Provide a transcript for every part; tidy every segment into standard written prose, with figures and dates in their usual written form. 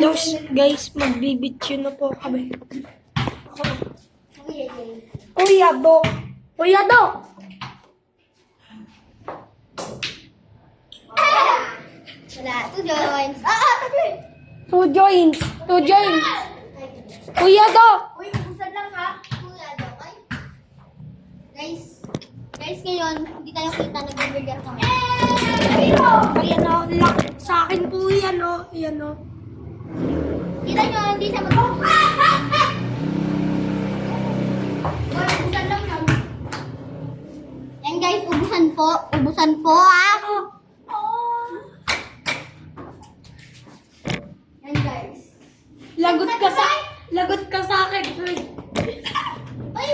Guys, magbibityo na po kami. Uy, Ado! Uy, Ado! Wala, 2 joints. Two joints! Uy, Ado! Uy, ubusan lang ha. Kuya, okay? Guys, ngayon, hindi tayo kita nag-burger kami. Ayan o, sa akin po yan o. Ayan o. Kita nyo, hindi siya ubusan lang yan. Yan guys, ubusan po ha. Yan guys. Lagot ka sa akin. Ay,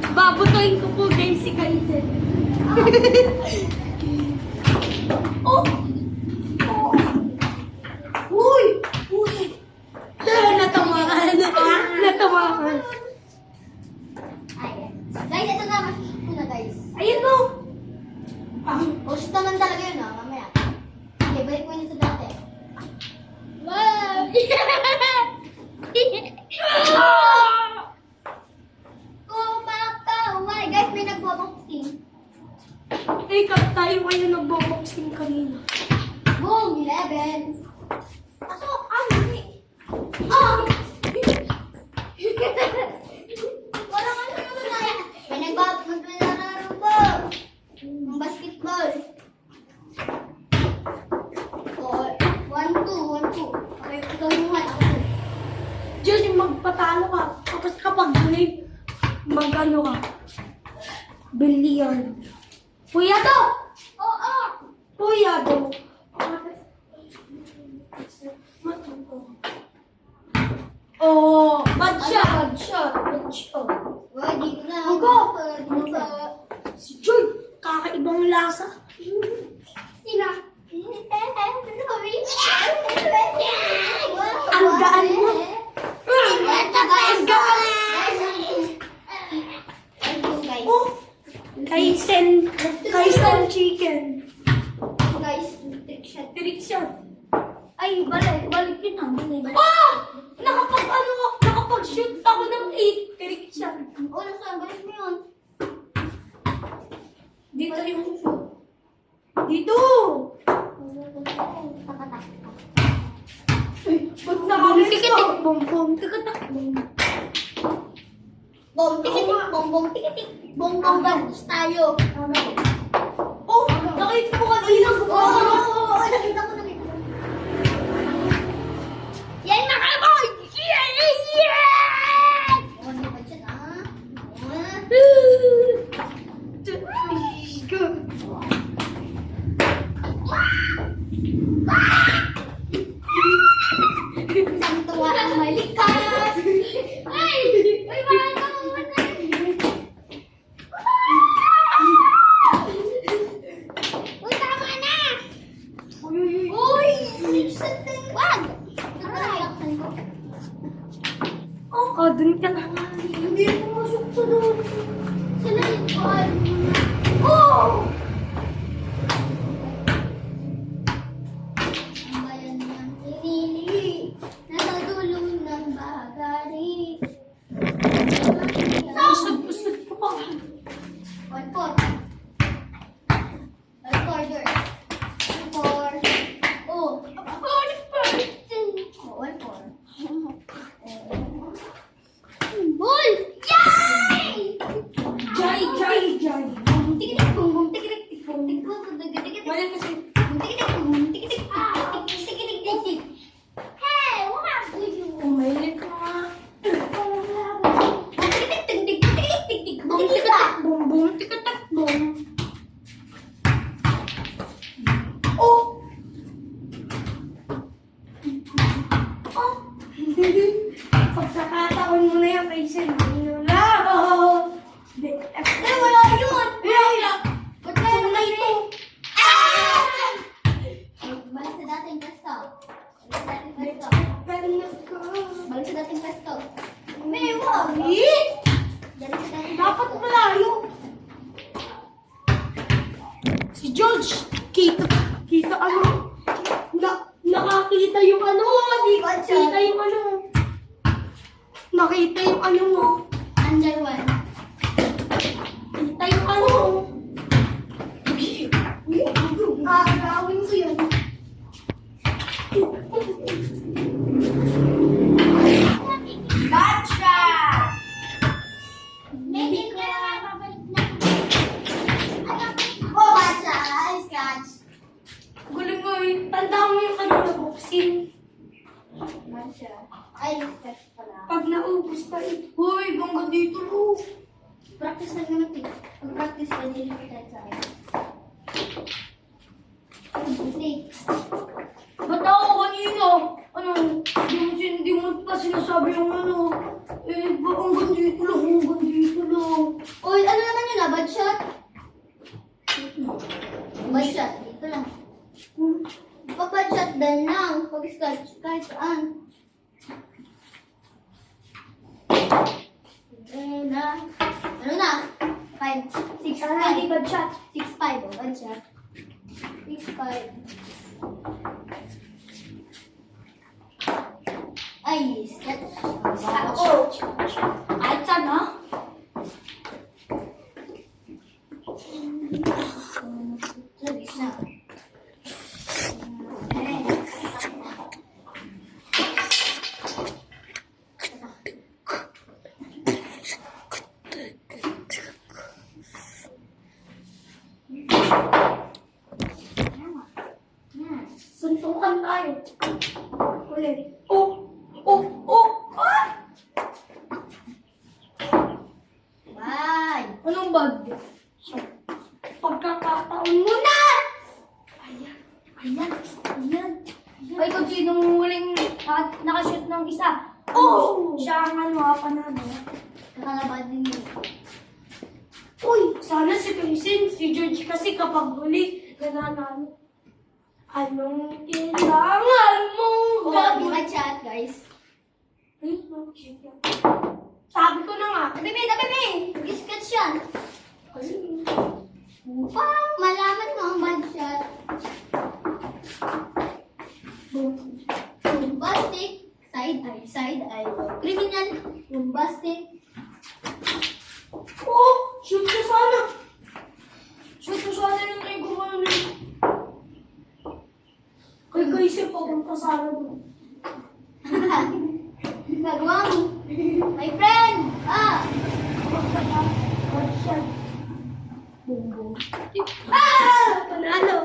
Babutoyin ko po guys si Kaizen. Oh! Uy! Natamaan. ayan. Guys, ito na. Ito na guys. Ayun o. Post naman talaga yun ha, mamaya. Okay, balik mo yun sa dati. Wow! Kumapaway! Guys, may nagbo-boxing. Tayo kayo nagbo-boxing kanina. Boom! 11! Pasok! Hindi! Oh! Walang ano naman na yan. May maglalaro po. Ang basketball. 1-2. Okay, ikaw yung ako. Diyos, yung magpatalo ka. Tapos kapag huli, mag-ano ka. Billiard. Kuya to! Oo! Kuya to! Oh, bad shot. Uy, dito na. Hugo! Dito. Si Joy, kakaibang lasa. Sino? Ang gaan mo. Oh, Kaisen chicken. Guys, trick shot. Trick shot. Ay, balik yun namin. Oh! Nakapag-shoot ako ng 8. Trick shot. Oh, nasaan? Balik mo yun. Dito yung shoot. Dito! Ba't nakalisto? Bum, tikatak, bum. Bom, tikitik, bom, tikitik. Bom, bangus tayo. Oh! Nakita mo kanina ko. Oo, nakita ko. Yan, nakaboy! Yeah! Oh, ano ba dyan, ah? Isang tuwa ang malikas! Ay! Uy, mahal ka mo na! Uy, tama na! Uy! Wag! Nagpapayaksan ko. Oh, dun ka na. Hindi ko masok sa doon. Sila yung ball. Oh! Ang bayan ng pinili. Nasa dulo ng bahagari. Usad ko pa. 1-4. 1-4. Oh. 1-4. Ball! Yay! Jai. Tikitik, bum, bum, tikitik, tik, bum, tik, bum, tikitik, tikitik. Wala kasi. Tikitik, bum, tikitik, tikitik, tikitik. Hey, what happened to you? Umaili ka nga. Tikitik, tikitik, tikitik, tikitik, bum, tikitik. Bum, tikatak, bum. Oh! Oh! Pagkakataon mo na yan, Kaisen. Wala! Wala yun! Ba't kaya naman ito? Balik sa dating pwesto. Balik sa dating pwesto. May wag! Balik sa dating Dapat malayo. Si George, kita ano, nakakita yung ano, nakita yung ano. Nakita yung ano mo. Under one. Nakita yung ano. Gawin ko yun. Gotcha! Maybe ka babalik na. Oh, gotcha. Scratch. Guling mo yun. Tanda mo yung kanina boxing. Gotcha. Ay, scratch pala. Pag naubos pa ito. Hoy, bangga dito lo. Practice lang naman eh. Pag-practice ka, hindi naman tayo sa akin. Snake. Ba't ako kanina? Ano? Hindi mo pa sinasabi yung ano. Eh, hanggang dito lang, hanggang dito lang. Uy, ano naman yun ah? Bad shot? Bad shot. Dito lang. Pag bad shot, dan lang. Pag scratch, kahit saan. Ano na? 5, 6, Hindi 5. bad shot. 6, 5. Oh, bad shot. 6, 5. Ay, scratch. Ako. Kahit saan ha? Labis na. Suntukan tayo. Ulit. Oh! Oh! Oh! Ah! Bye! Anong bag? Pagkakataon mo na! Ayan. Ayan. Ayan. Ay, kung sinong huling nakashoot ng isa. Oh! Siya ang ano ha, panalo. Nakalabad din yun. Uy! Sana si Pacing, si George kasi kapag huli, nananalo. Anong kailangan mong Oh, gawin? di ba chat, guys? Ay, no, shit yan. Sabi ko na nga. Tabi! Mag-sketch yan. Ay, Upang malaman mo ang bad shot. Bombastic. Side eye. Criminal. Bombastic. oh! Shoot ko sana! Shoot ko sana yung try ko ngayon eh. Kay Kaisip papunta sana doon. Gagawa mo. My friend! Ah! One shot. Boom, boom. Ah! Panalo!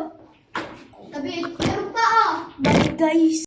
Tabi, meron pa ah! Bye guys!